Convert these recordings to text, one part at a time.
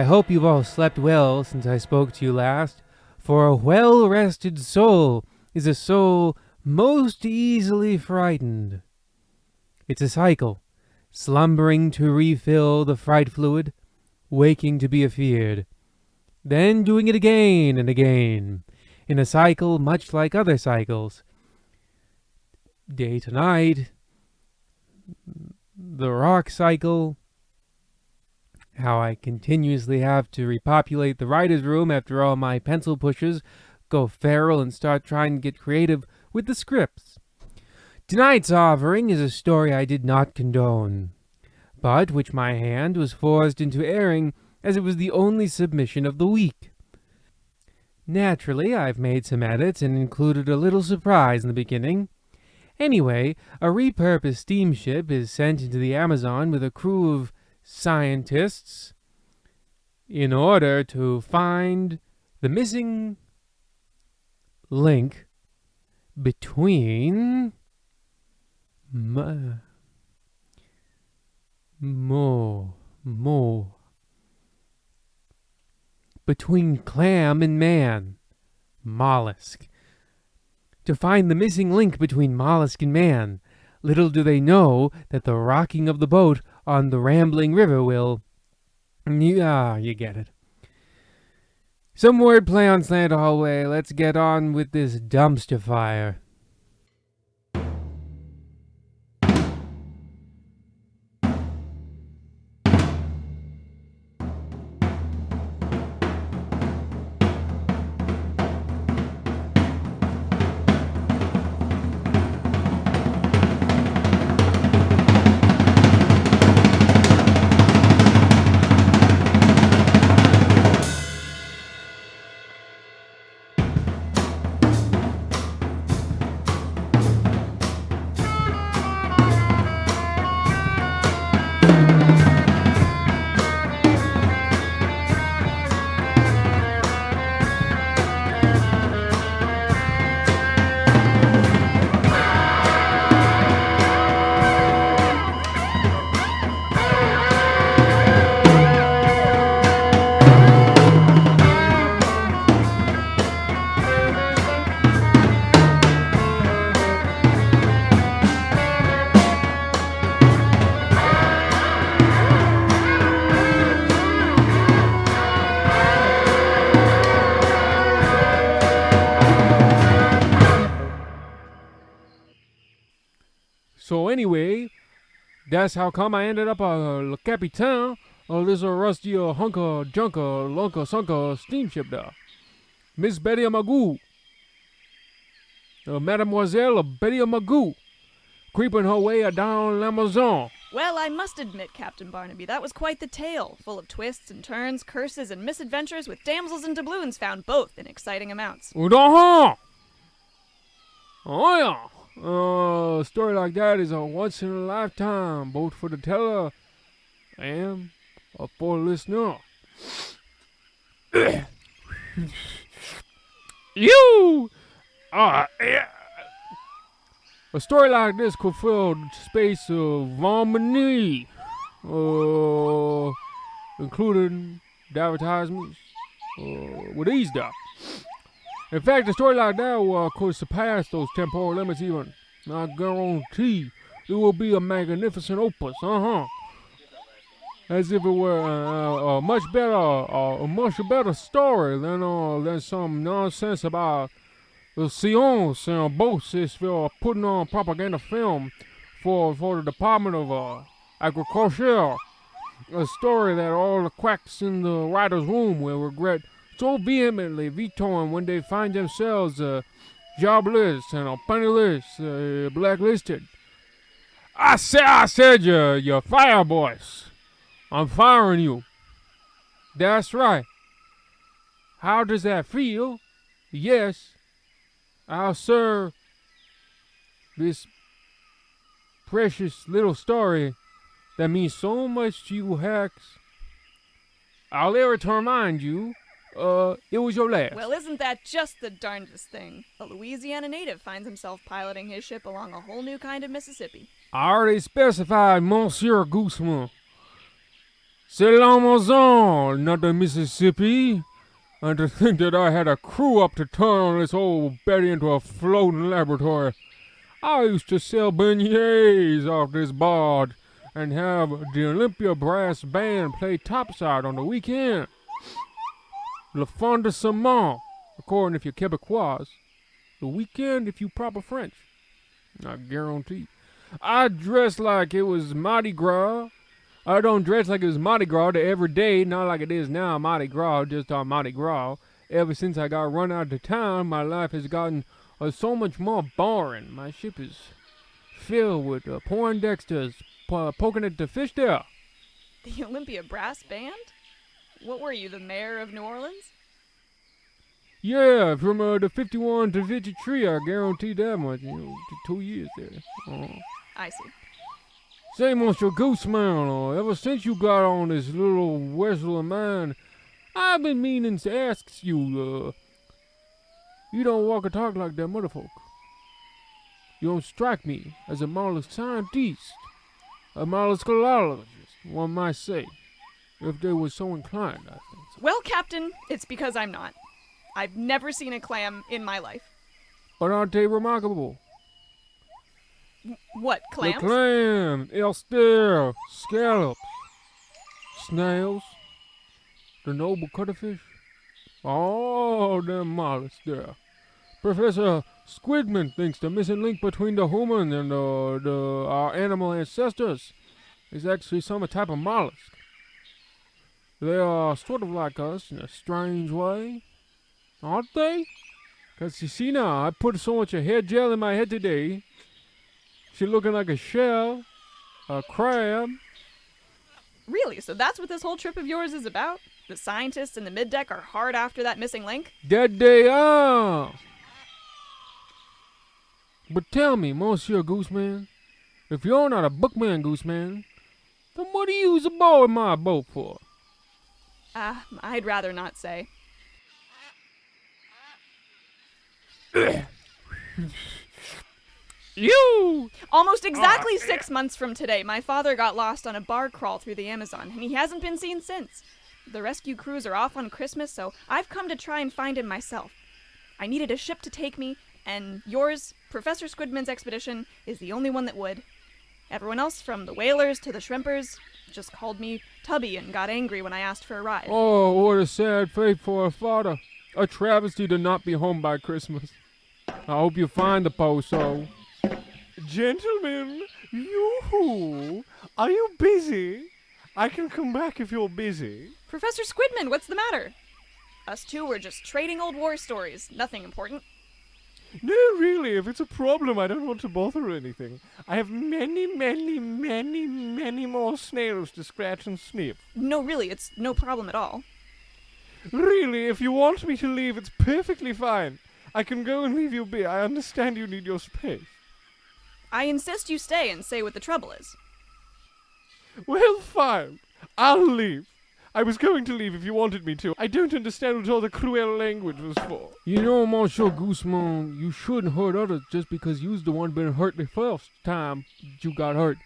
I hope you've all slept well since I spoke to you last, for a well-rested soul is a soul most easily frightened. It's a cycle, slumbering to refill the fright fluid, waking to be afeared, then doing it again and again, in a cycle much like other cycles. Day to night, the rock cycle, how I continuously have to repopulate the writer's room after all my pencil pushers go feral and start trying to get creative with the scripts. Tonight's offering is a story I did not condone, but which my hand was forced into airing as it was the only submission of the week. Naturally, I've made some edits and included a little surprise in the beginning. Anyway, a repurposed steamship is sent into the Amazon with a crew of scientists in order to find the missing link between between clam and man, mollusk. To find the missing link between mollusk and man. Little do they know that the rocking of the boat on the rambling river will... you get it. Some wordplay on Slanted Hallway. Let's get on with this dumpster fire. So anyway, that's how come I ended up a Le Capitan of this rusty hunker junker lunker sunker steamship there. Miss Betty Magoo. Mademoiselle Betty Magoo. Creeping her way down l'Amazon. Well, I must admit, Captain Barnaby, that was quite the tale, full of twists and turns, curses and misadventures with damsels and doubloons found both in exciting amounts. Oh yeah. A story like that is a once in a lifetime, both for the teller and for the listener. A story like this could fill the space of harmony, including the advertisements with ease there. In fact, a story like that could surpass those temporal limits even. I guarantee it will be a magnificent opus, as if it were a much better story than some nonsense about the science and boats is for putting on propaganda film for the Department of Agriculture. A story that all the quacks in the writer's room will regret so vehemently vetoing when they find themselves jobless and penniless, blacklisted. I said you're fired, boys. I'm firing you. That's right. How does that feel? Yes, I'll serve this precious little story that means so much to you hacks. I'll ever to remind you, it was your last. Well, isn't that just the darndest thing? A Louisiana native finds himself piloting his ship along a whole new kind of Mississippi. I already specified, Monsieur Gooseman. C'est l'Amazon, not the Mississippi. And to think that I had a crew up to turn this old Betty into a floating laboratory. I used to sell beignets off this barge and have the Olympia Brass Band play topside on the weekend. Le fond de ciment, according if you're Quebecois. The weekend if you proper French. I guarantee. I dress like it was Mardi Gras. I don't dress like it was Mardi Gras to every day, not like it is now Mardi Gras, just on Mardi Gras. Ever since I got run out of town, my life has gotten so much more boring. My ship is filled with Poindexters poking at the fish there. The Olympia Brass Band? What were you, the mayor of New Orleans? Yeah, from the 51 to 53, I guarantee that much. 2 years there. I see. Say, Monsieur Gooseman, ever since you got on this little vessel of mine, I've been meaning to ask you, you don't walk or talk like that motherfolk. You don't strike me as a mollusk scientist, a molluscologist, one might say, if they were so inclined, I think. So. Well, Captain, it's because I'm not. I've never seen a clam in my life. But aren't they remarkable? What, clams? The clam, oyster, scallops, snails, the noble cuttlefish, all them mollusks there. Professor Squidman thinks the missing link between the human and our animal ancestors is actually some type of mollusk. They are sort of like us in a strange way, aren't they? Because you see now, I put so much of hair gel in my head today. She looking like a shell, a crab. Really? So that's what this whole trip of yours is about? The scientists in the middeck are hard after that missing link? That they are. But tell me, Monsieur Gooseman, if you're not a bookman, Gooseman, then what do you use aboard my boat for? I'd rather not say. You! Almost exactly 6 months from today, my father got lost on a bar crawl through the Amazon, and he hasn't been seen since. The rescue crews are off on Christmas, so I've come to try and find him myself. I needed a ship to take me, and yours, Professor Squidman's expedition, is the only one that would. Everyone else, from the whalers to the shrimpers, just called me Tubby and got angry when I asked for a ride. Oh, what a sad fate for a father. A travesty to not be home by Christmas. I hope you find the poso. Gentlemen, yoo-hoo! Are you busy? I can come back if you're busy. Professor Squidman, what's the matter? Us two were just trading old war stories. Nothing important. No, really, if it's a problem, I don't want to bother or anything. I have many more snails to scratch and snip. No, really, it's no problem at all. Really, if you want me to leave, it's perfectly fine. I can go and leave you be. I understand you need your space. I insist you stay and say what the trouble is. Well, fine. I'll leave. I was going to leave if you wanted me to. I don't understand what all the cruel language was for. You know, Monsieur Gooseman, you shouldn't hurt others just because you's the one been hurt the first time you got hurt.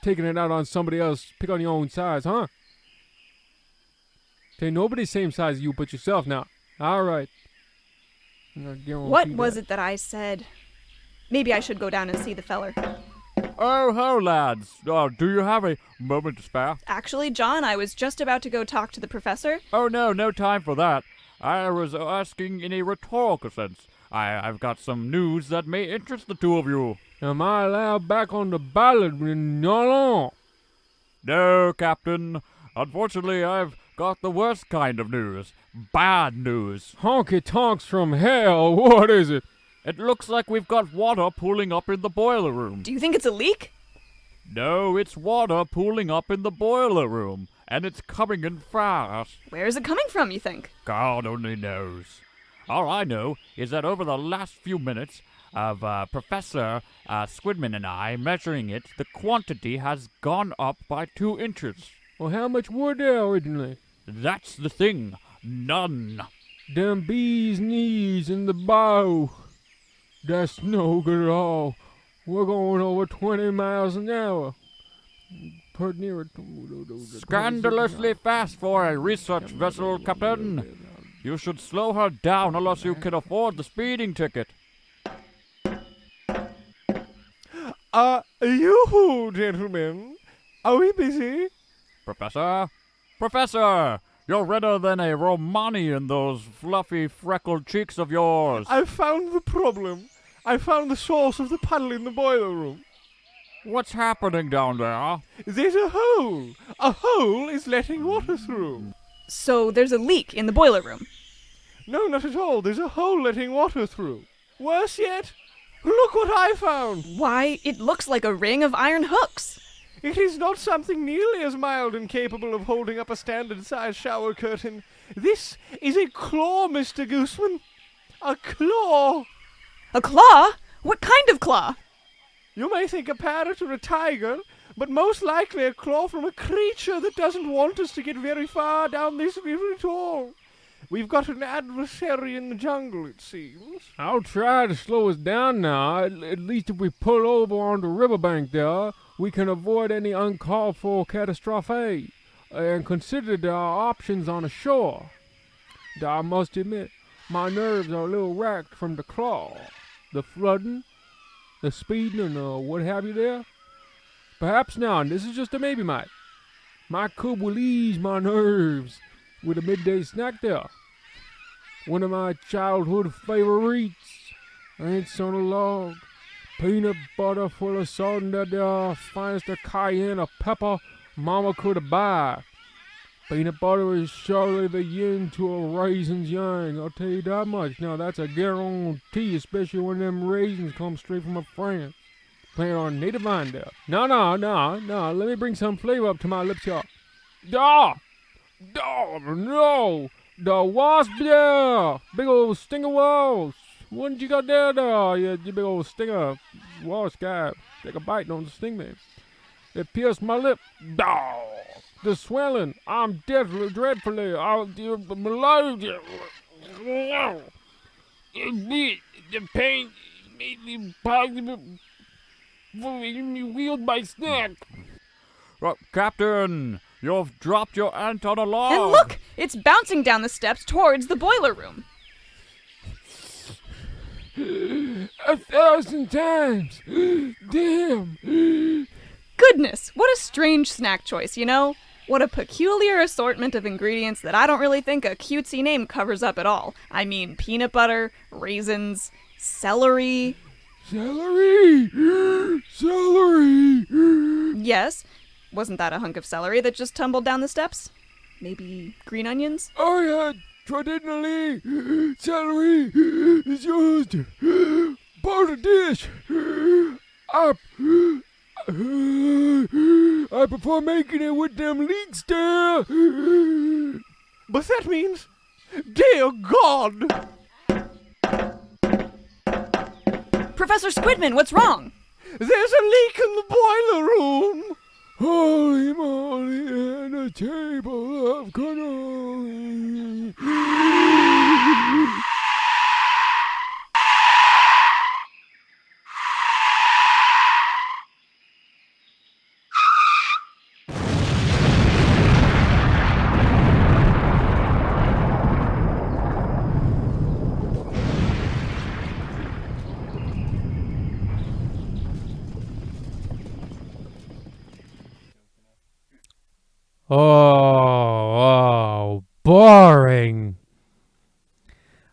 Taking it out on somebody else, pick on your own size, huh? Ain't nobody same size as you but yourself now. All right. What was it that I said? Maybe I should go down and see the feller. Oh, ho, lads. Do you have a moment to spare? Actually, John, I was just about to go talk to the professor. Oh, no time for that. I was asking in a rhetorical sense. I've got some news that may interest the two of you. Am I allowed back on the ballot in Nolan? No, Captain. Unfortunately, I've got the worst kind of news. Bad news. Honky tonks from hell. What is it? It looks like we've got water pooling up in the boiler room. Do you think it's a leak? No, it's water pooling up in the boiler room, and it's coming in fast. Where is it coming from, you think? God only knows. All I know is that over the last few minutes of Professor Squidman and I measuring it, the quantity has gone up by 2 inches. Well, how much were there originally? That's the thing. None. Them bees knees in the bow. That's no good at all. We're going over 20 miles an hour. Port near Scandalously fast for a research vessel, Captain. You should slow her down unless you can afford the speeding ticket. You gentlemen, are we busy? Professor? Professor! You're redder than a Romani in those fluffy, freckled cheeks of yours. I've found the problem. I found the source of the puddle in the boiler room. What's happening down there? There's a hole. A hole is letting water through. So there's a leak in the boiler room. No, not at all. There's a hole letting water through. Worse yet, look what I found. Why, it looks like a ring of iron hooks. It is not something nearly as mild and capable of holding up a standard-sized shower curtain. This is a claw, Mr. Gooseman. A claw. A claw? What kind of claw? You may think a parrot or a tiger, but most likely a claw from a creature that doesn't want us to get very far down this river at all. We've got an adversary in the jungle, it seems. I'll try to slow us down now. At least if we pull over on the riverbank there, we can avoid any uncalled for catastrophe and consider there are options on the shore. Though I must admit, my nerves are a little racked from the claw, the flooding, the speeding, and what have you there. Perhaps now, and this is just a maybe, mate, my cub will ease my nerves with a midday snack there. One of my childhood favorites, ants on a log, peanut butter full of salt and that finest of cayenne or pepper mama could buy. Peanut butter is surely the yin to a raisin's yang, I'll tell you that much. Now that's a guarantee, especially when them raisins come straight from France. Planted on native vine there. No, let me bring some flavor up to my lips here. No! The wasp there! Big old stinger wasp! What you got there? You big old stinger wasp guy. Take a bite, don't sting me. It pierced my lip. The swelling. I'm dreadfully. The pain made me possible. Wield my snack. Captain, you've dropped your ant on a log. And look! It's bouncing down the steps towards the boiler room. 1,000 times! Damn! Goodness, what a strange snack choice, you know? What a peculiar assortment of ingredients that I don't really think a cutesy name covers up at all. I mean, peanut butter, raisins, celery. Celery! Celery! Yes, wasn't that a hunk of celery that just tumbled down the steps? Maybe green onions? Oh yeah, traditionally, celery is used part of dish. I prefer making it with them leeks there. But that means, dear God! Professor Squidman, what's wrong? There's a leak in the boiler room! Holy moly, and a table of cannoli. Oh, boring.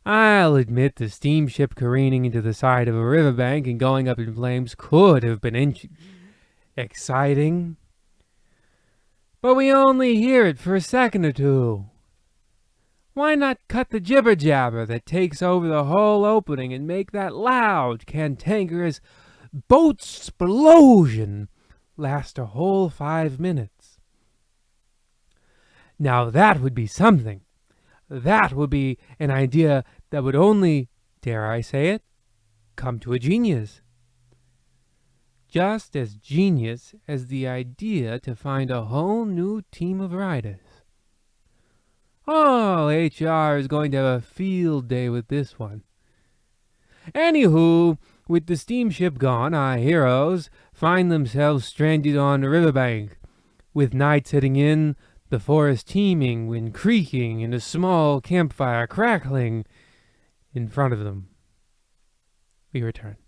I'll admit the steamship careening into the side of a riverbank and going up in flames could have been exciting. But we only hear it for a second or two. Why not cut the jibber-jabber that takes over the whole opening and make that loud, cantankerous boat-splosion last a whole 5 minutes? Now that would be something. That would be an idea that would only, dare I say it, come to a genius. Just as genius as the idea to find a whole new team of writers. Oh, HR is going to have a field day with this one. Anywho, with the steamship gone, our heroes find themselves stranded on the riverbank, with night setting in, the forest teeming, wind creaking, and a small campfire crackling in front of them. We return.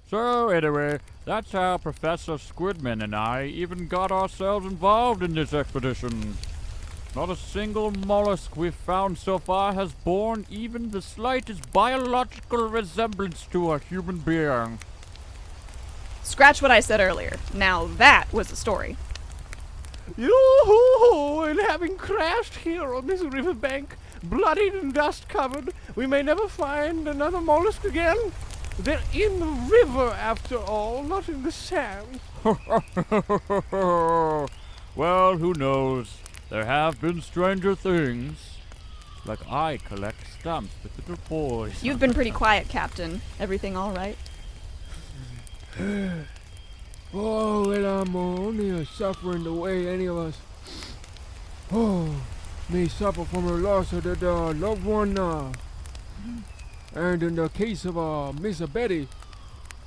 So anyway, that's how Professor Squidman and I even got ourselves involved in this expedition. Not a single mollusk we've found so far has borne even the slightest biological resemblance to a human being. Scratch what I said earlier. Now that was the story. Yoo-hoo! And having crashed here on this riverbank, bloodied and dust-covered, we may never find another mollusk again. They're in the river, after all, not in the sand. Well, who knows? There have been stranger things. Like I collect stamps with little boys. You've been pretty quiet, Captain. Everything all right? Oh, well, I'm only suffering the way any of us may suffer from the loss of the loved one. And in the case of Miss Betty,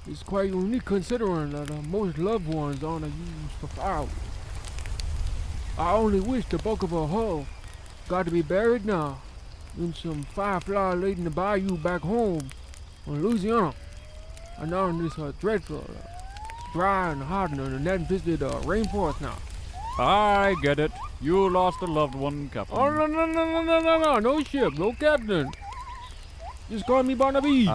it's quite unique considering that most loved ones aren't used for firewood. I only wish the bulk of her hull got to be buried now in some firefly laden the bayou back home in Louisiana. And now in this dreadful, dry and hot and net-visited rainforest now. I get it. You lost a loved one, Captain. Oh, no ship, no captain. Just call me Barnaby.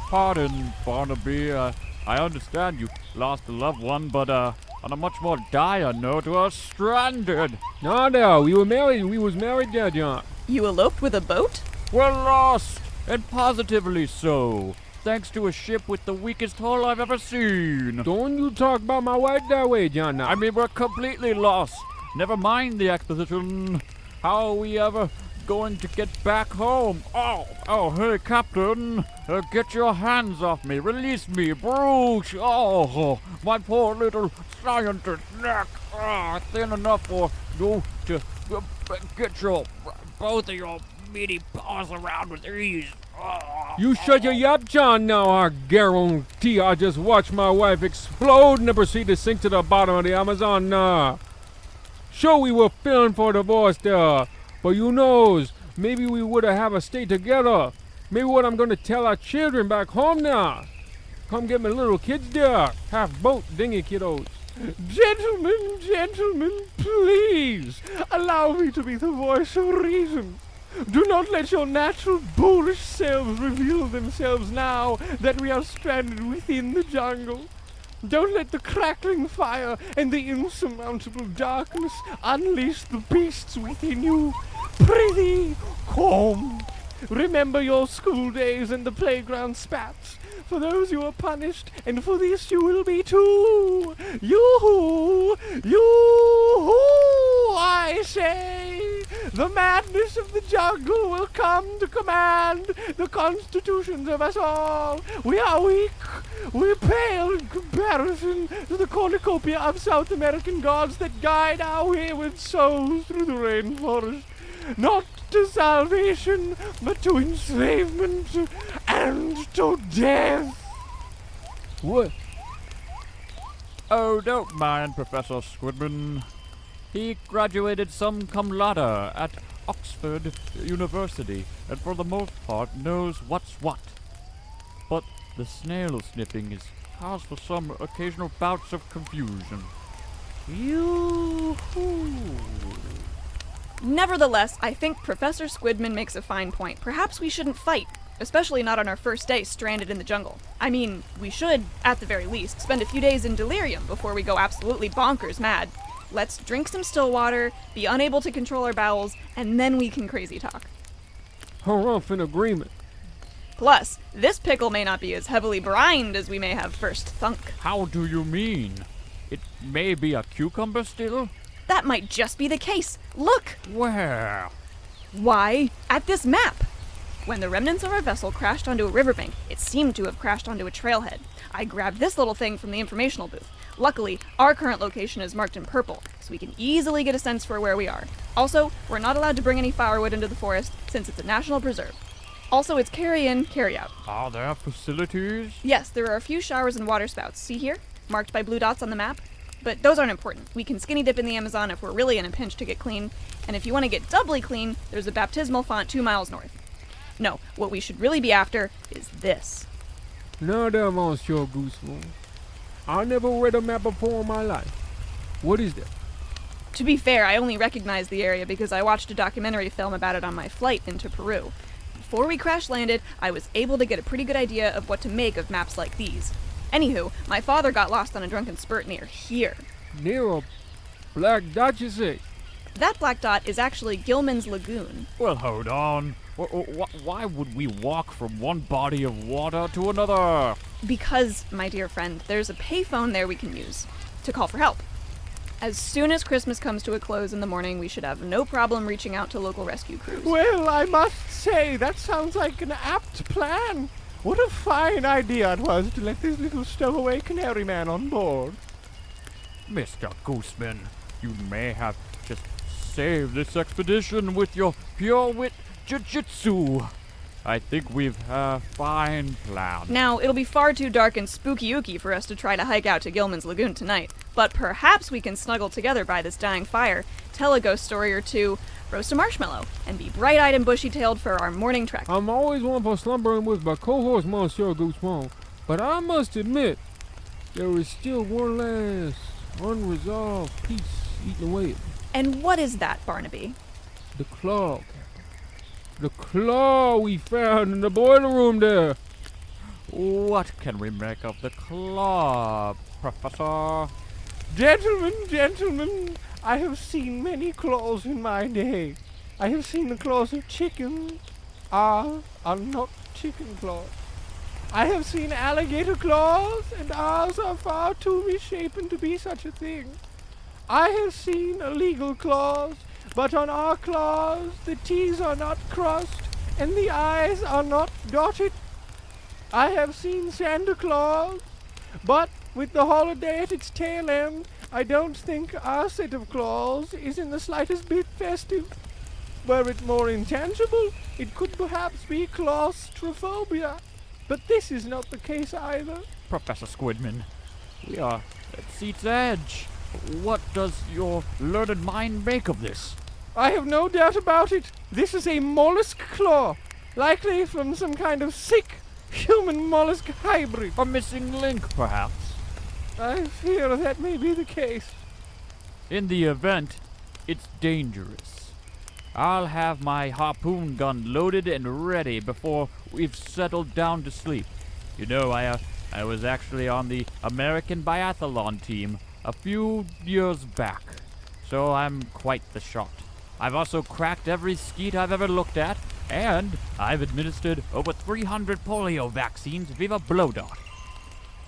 Pardon, Barnaby. I understand you lost a loved one, but on a much more dire note, we're stranded. No, we was married there, John. You eloped with a boat? We're lost, and positively so. Thanks to a ship with the weakest hull I've ever seen. Don't you talk about my wife that way, John. Now. I mean, we're completely lost. Never mind the exposition. How are we ever going to get back home? Oh, hey, Captain. Get your hands off me. Release me, Bruce. Oh, my poor little scientist neck. Thin enough for you to get both of your meaty paws around with ease. You shut your yap, John, now. I guarantee I just watched my wife explode and then proceed to sink to the bottom of the Amazon. Sure, we were feeling for divorce there, but you knows, maybe we would have stayed together. Maybe what I'm gonna tell our children back home now. Come get my little kids there, half boat dinghy kiddos. Gentlemen, please allow me to be the voice of reason. Do not let your natural bullish selves reveal themselves now that we are stranded within the jungle. Don't let the crackling fire and the insurmountable darkness unleash the beasts within you. Prithee, come. Remember your school days and the playground spats. For those you were punished, and for this you will be too. Yoo-hoo! Yoo-hoo! I say, the madness of the jungle will come to command the constitutions of us all. We are weak. We pale in comparison to the cornucopia of South American gods that guide our wayward souls through the rainforest. Not to salvation, but to enslavement and to death. What? Oh, don't mind Professor Squidman. He graduated summa cum laude at Oxford University, and for the most part knows what's what. But the snail sniffing is cause for some occasional bouts of confusion. Yoo-hoo! Nevertheless, I think Professor Squidman makes a fine point. Perhaps we shouldn't fight, especially not on our first day stranded in the jungle. I mean, we should, at the very least, spend a few days in delirium before we go absolutely bonkers mad. Let's drink some still water, be unable to control our bowels, and then we can crazy talk. Harumph in agreement. Plus, this pickle may not be as heavily brined as we may have first thunk. How do you mean? It may be a cucumber still? That might just be the case. Look! Where? Why, at this map! When the remnants of our vessel crashed onto a riverbank, it seemed to have crashed onto a trailhead. I grabbed this little thing from the informational booth. Luckily, our current location is marked in purple, so we can easily get a sense for where we are. Also, we're not allowed to bring any firewood into the forest since it's a national preserve. Also, it's carry in, carry out. Are there facilities? Yes, there are a few showers and water spouts. See here? Marked by blue dots on the map. But those aren't important. We can skinny dip in the Amazon if we're really in a pinch to get clean. And if you want to get doubly clean, there's a baptismal font 2 miles north. No, what we should really be after is this. Now there, Monsieur Goosemoon. I never read a map before in my life. What is that? To be fair, I only recognized the area because I watched a documentary film about it on my flight into Peru. Before we crash landed, I was able to get a pretty good idea of what to make of maps like these. Anywho, my father got lost on a drunken spurt near here. Near a black dot, you say? That black dot is actually Gilman's Lagoon. Well, hold on. Why would we walk from one body of water to another? Because, my dear friend, there's a payphone there we can use to call for help. As soon as Christmas comes to a close in the morning, we should have no problem reaching out to local rescue crews. Well, I must say, that sounds like an apt plan. What a fine idea it was to let this little stowaway canary man on board. Mr. Gooseman, you may have just saved this expedition with your pure wit jiu-jitsu. I think we've a fine plan. Now, it'll be far too dark and spooky-ooky for us to try to hike out to Gilman's Lagoon tonight, but perhaps we can snuggle together by this dying fire, tell a ghost story or two, roast a marshmallow, and be bright-eyed and bushy-tailed for our morning trek. I'm always one for slumbering with my cohorts, Monsieur Goosemoon. But I must admit, there is still one last unresolved piece eating away at me. And what is that, Barnaby? The claw. The claw we found in the boiler room there. What can we make of the claw, Professor? Gentlemen, I have seen many claws in my day. I have seen the claws of chickens. Ours are not chicken claws. I have seen alligator claws, and ours are far too misshapen to be such a thing. I have seen illegal claws, but on our claws the T's are not crossed, and the I's are not dotted. I have seen Santa Claus, but with the holiday at its tail end, I don't think our set of claws is in the slightest bit festive. Were it more intangible, it could perhaps be claustrophobia. But this is not the case either. Professor Squidman, we are at seat's edge. What does your learned mind make of this? I have no doubt about it. This is a mollusk claw, likely from some kind of sick human mollusk hybrid. A missing link, perhaps? I fear that may be the case. In the event, it's dangerous. I'll have my harpoon gun loaded and ready before we've settled down to sleep. You know, I was actually on the American biathlon team a few years back, so I'm quite the shot. I've also cracked every skeet I've ever looked at, and I've administered over 300 polio vaccines via blow dart.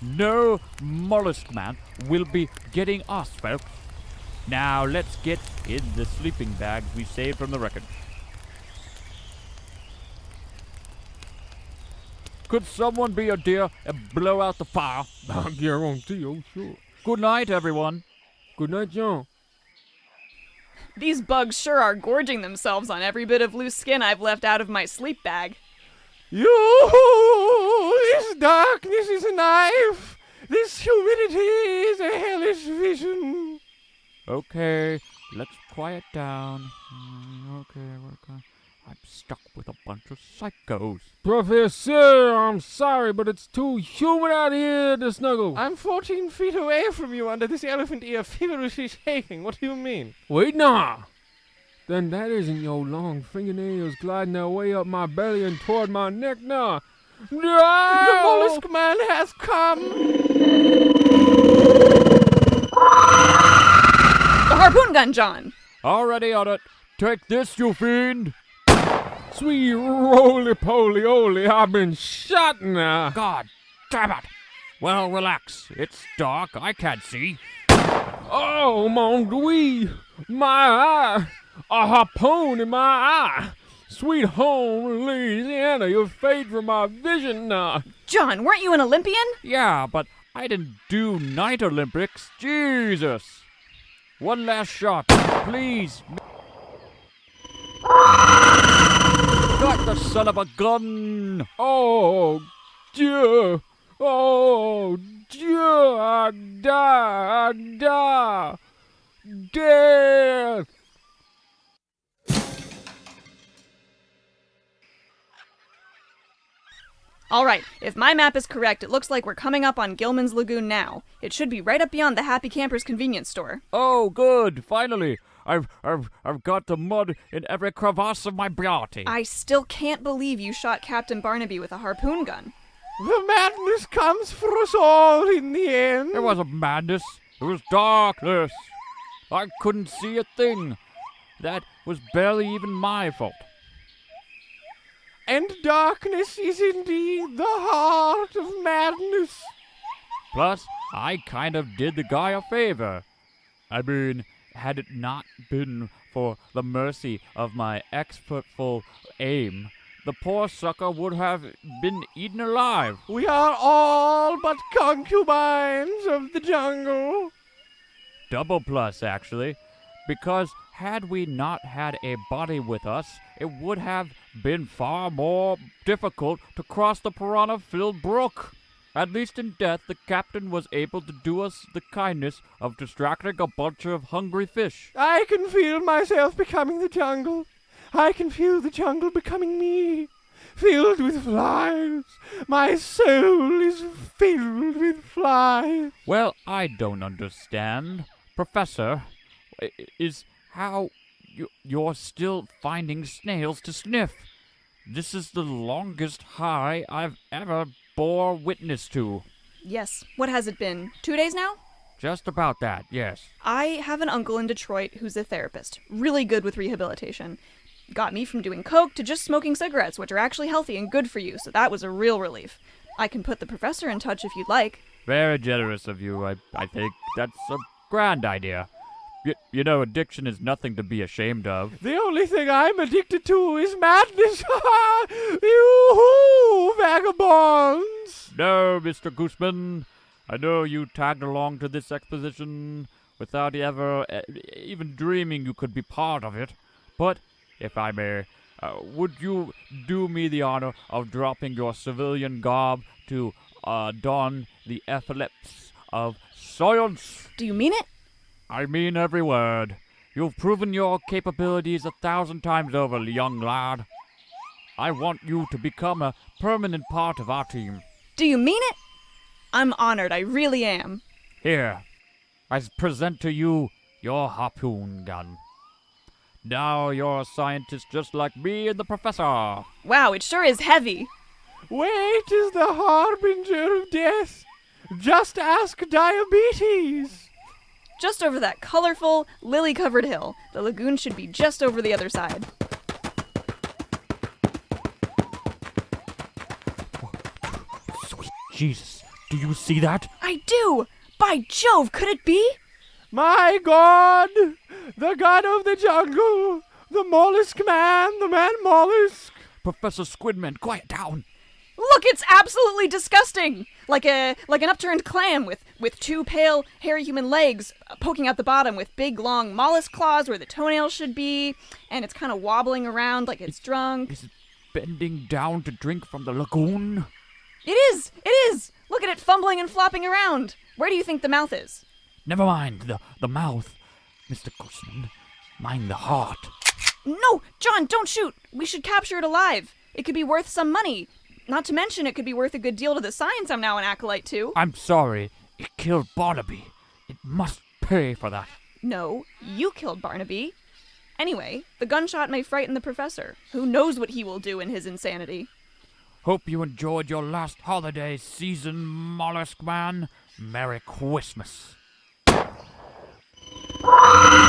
No mollusk man will be getting us, folks. Now let's get in the sleeping bags we saved from the wreckage. Could someone be a dear and blow out the fire? I guarantee, oh sure. Good night, everyone. Good night, John. These bugs sure are gorging themselves on every bit of loose skin I've left out of my sleep bag. This darkness is a knife. This humidity is a hellish vision. Okay, let's quiet down. Okay, I'm stuck with a bunch of psychos. Professor, I'm sorry, but it's too humid out here to snuggle. I'm 14 feet away from you under this elephant ear feverishly shaking. What do you mean? Wait, nah. Then that isn't your long fingernails gliding their way up my belly and toward my neck, nah. No! The mollusk man has come. The harpoon gun, John! Already on it. Take this, you fiend. Sweet roly-poly-oly, I've been shot now. God damn it. Well, relax. It's dark. I can't see. Oh, mon Dieu, my eye. A harpoon in my eye. Sweet home, Louisiana, you fade from my vision now. John, weren't you an Olympian? Yeah, but I didn't do Night Olympics. Jesus. One last shot, please. Got the Professor son of a gun! Oh, dear. Oh, dear. I die. Death. All right, if my map is correct, it looks like we're coming up on Gilman's Lagoon now. It should be right up beyond the Happy Campers convenience store. Oh, good! Finally! I've got the mud in every crevasse of my body. I still can't believe you shot Captain Barnaby with a harpoon gun. The madness comes for us all in the end. It wasn't madness. It was darkness. I couldn't see a thing. That was barely even my fault. And darkness is indeed the heart of madness. Plus, I kind of did the guy a favor. I mean, had it not been for the mercy of my expertful aim, the poor sucker would have been eaten alive. We are all but concubines of the jungle. Double plus, actually. Because had we not had a body with us, it would have been far more difficult to cross the piranha-filled brook. At least in death, the captain was able to do us the kindness of distracting a bunch of hungry fish. I can feel myself becoming the jungle. I can feel the jungle becoming me. Filled with flies. My soul is filled with flies. Well, I don't understand. Professor, is how you're still finding snails to sniff. This is the longest high I've ever bore witness to. Yes, what has it been? 2 days now? Just about that, yes. I have an uncle in Detroit who's a therapist, really good with rehabilitation. Got me from doing coke to just smoking cigarettes, which are actually healthy and good for you, so that was a real relief. I can put the professor in touch if you'd like. Very generous of you, I think. That's a grand idea. You know, addiction is nothing to be ashamed of. The only thing I'm addicted to is madness. You vagabonds! No, Mr. Gooseman. I know you tagged along to this exposition without ever even dreaming you could be part of it. But, if I may, would you do me the honor of dropping your civilian garb to don the epaulets of science? Do you mean it? I mean every word. You've proven your capabilities 1,000 times over, young lad. I want you to become a permanent part of our team. Do you mean it? I'm honored, I really am. Here, I present to you your harpoon gun. Now you're a scientist just like me and the professor. Wow, it sure is heavy. Weight is the harbinger of death. Just ask diabetes. Just over that colorful, lily-covered hill. The lagoon should be just over the other side. Sweet Jesus, do you see that? I do! By Jove, could it be? My God, the god of the jungle, the mollusk man, the man mollusk. Professor Squidman, quiet down. Look, it's absolutely disgusting! Like an upturned clam with two pale, hairy human legs poking out the bottom with big, long mollusk claws where the toenails should be, and it's kind of wobbling around like it's drunk. Is it bending down to drink from the lagoon? It is! It is! Look at it fumbling and flopping around! Where do you think the mouth is? Never mind the mouth, Mr. Gooseman. Mind the heart. No! John, don't shoot! We should capture it alive! It could be worth some money. Not to mention it could be worth a good deal to the science I'm now an acolyte to. I'm sorry. It killed Barnaby. It must pay for that. No, you killed Barnaby. Anyway, the gunshot may frighten the professor. Who knows what he will do in his insanity? Hope you enjoyed your last holiday season, mollusk man. Merry Christmas. Ayo!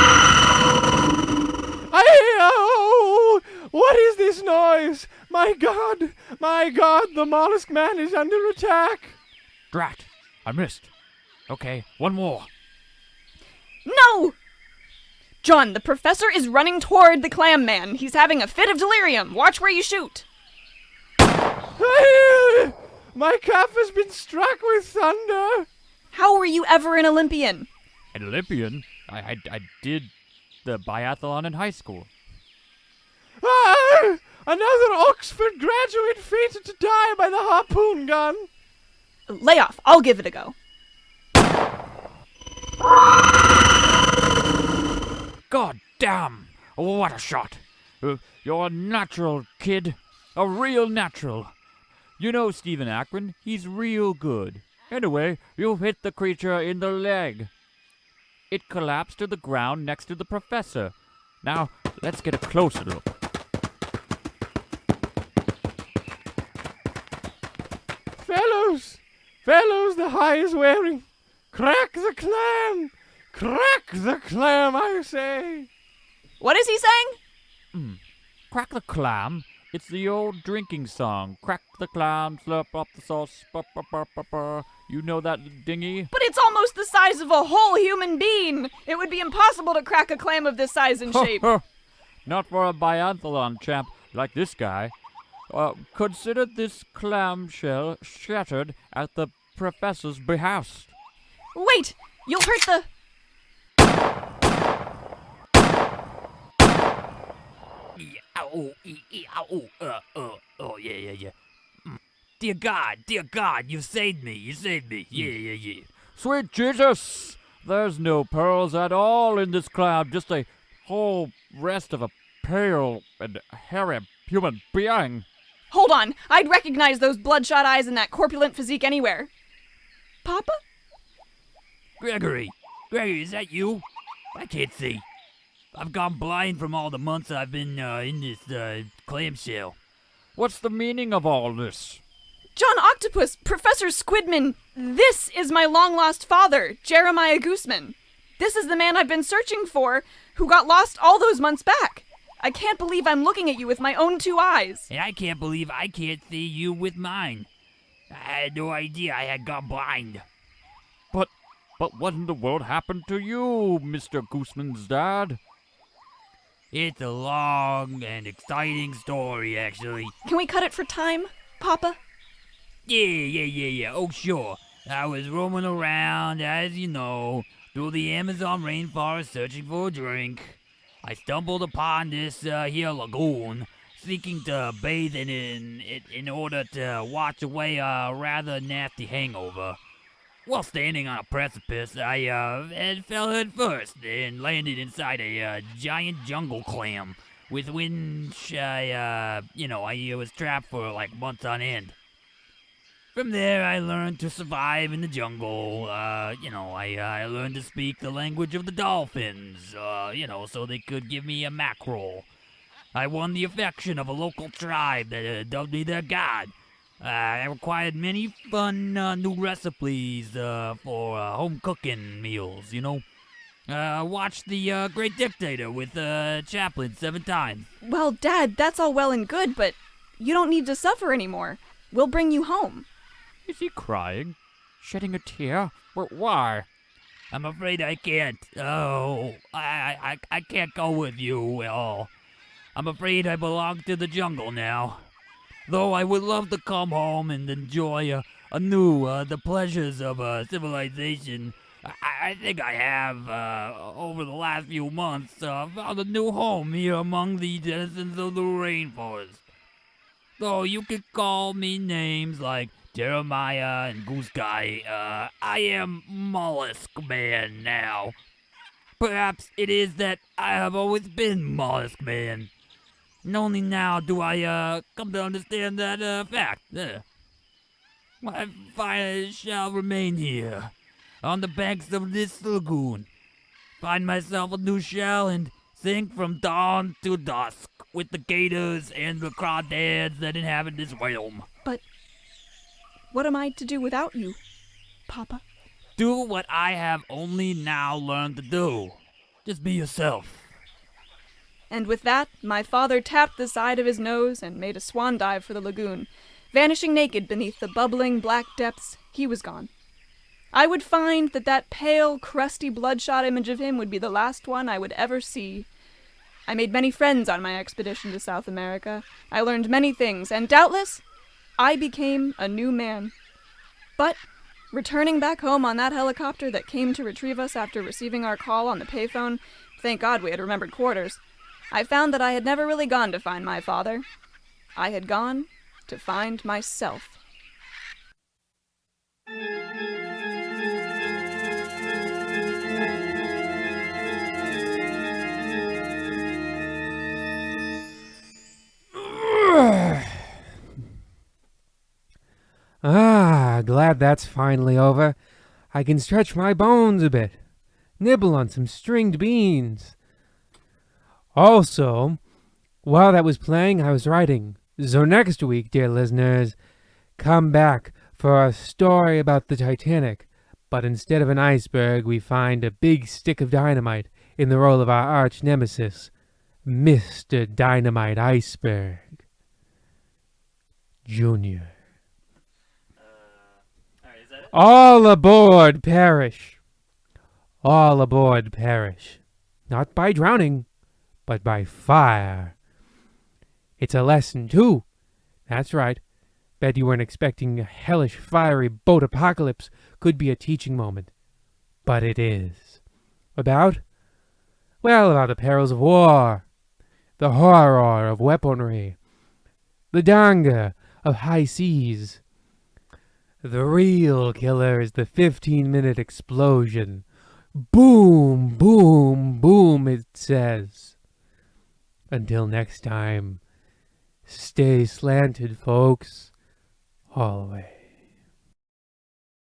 What is this noise? My God, the mollusk man is under attack. Drat, I missed. Okay, one more. No! John, the professor is running toward the clam man. He's having a fit of delirium. Watch where you shoot. My calf has been struck with thunder. How were you ever an Olympian? An Olympian? I did the biathlon in high school. Ah! Another Oxford graduate fated to die by the harpoon gun. Lay off. I'll give it a go. God damn! What a shot! You're a natural, kid. A real natural. You know Stephen Akron, he's real good. Anyway, you've hit the creature in the leg. It collapsed to the ground next to the professor. Now, let's get a closer look. Fellows, the high is wearing. Crack the clam! Crack the clam, I say! What is he saying? Crack the clam? It's the old drinking song. Crack the clam, slurp up the sauce, You know that dingy? But it's almost the size of a whole human being. It would be impossible to crack a clam of this size and shape. Not for a biathlon champ like this guy. Consider this clamshell shattered at the professor's behest. Wait! You'll hurt the... Yeah. Dear God, you saved me. Yeah. Sweet Jesus! There's no pearls at all in this clam, just a whole rest of a pale and hairy human being. Hold on! I'd recognize those bloodshot eyes and that corpulent physique anywhere. Papa? Gregory, is that you? I can't see. I've gone blind from all the months I've been in this clamshell. What's the meaning of all this? John Octopus, Professor Squidman, this is my long-lost father, Jeremiah Gooseman. This is the man I've been searching for, who got lost all those months back. I can't believe I'm looking at you with my own two eyes. And I can't believe I can't see you with mine. I had no idea I had gone blind. But what in the world happened to you, Mr. Gooseman's dad? It's a long and exciting story, actually. Can we cut it for time, Papa? Yeah. Oh, sure. I was roaming around, as you know, through the Amazon rainforest searching for a drink. I stumbled upon this here lagoon, seeking to bathe in it in order to wash away a rather nasty hangover. While standing on a precipice, I fell head first and landed inside a giant jungle clam, with which I was trapped for like months on end. From there, I learned to survive in the jungle. I learned to speak the language of the dolphins, so they could give me a mackerel. I won the affection of a local tribe that dubbed me their god. I acquired many fun new recipes for home cooking meals, watched The Great Dictator with Chaplin 7 times. Well, Dad, that's all well and good, but you don't need to suffer anymore. We'll bring you home. Is he crying? Shedding a tear? Why? I'm afraid I can't. Oh, I can't go with you at all. I'm afraid I belong to the jungle now. Though I would love to come home and enjoy anew the pleasures of civilization, I think I have, over the last few months, found a new home here among the denizens of the rainforest. Though you could call me names like Jeremiah and Goose Guy, I am Mollusk Man now. Perhaps it is that I have always been Mollusk Man. And only now do I come to understand that fact. I shall remain here, on the banks of this lagoon, find myself a new shell and sink from dawn to dusk with the gators and the crawdads that inhabit this realm. But what am I to do without you, Papa? Do what I have only now learned to do. Just be yourself. And with that, my father tapped the side of his nose and made a swan dive for the lagoon. Vanishing naked beneath the bubbling black depths, he was gone. I would find that pale, crusty, bloodshot image of him would be the last one I would ever see. I made many friends on my expedition to South America. I learned many things, and doubtless, I became a new man. But, returning back home on that helicopter that came to retrieve us after receiving our call on the payphone, thank God we had remembered quarters, I found that I had never really gone to find my father. I had gone to find myself. Glad that's finally over. I can stretch my bones a bit. Nibble on some stringed beans. Also, while that was playing, I was writing. So next week, dear listeners, come back for a story about the Titanic. But instead of an iceberg, we find a big stick of dynamite in the role of our arch nemesis, Mr. Dynamite Iceberg Jr. All aboard, perish. All aboard, perish. Not by drowning, but by fire. It's a lesson, too. That's right. Bet you weren't expecting a hellish, fiery boat apocalypse could be a teaching moment. But it is. About? Well, about the perils of war, the horror of weaponry, the danger of high seas. The real killer is the 15-minute explosion. Boom, boom, boom, it says. Until next time, stay slanted, folks. Hallway.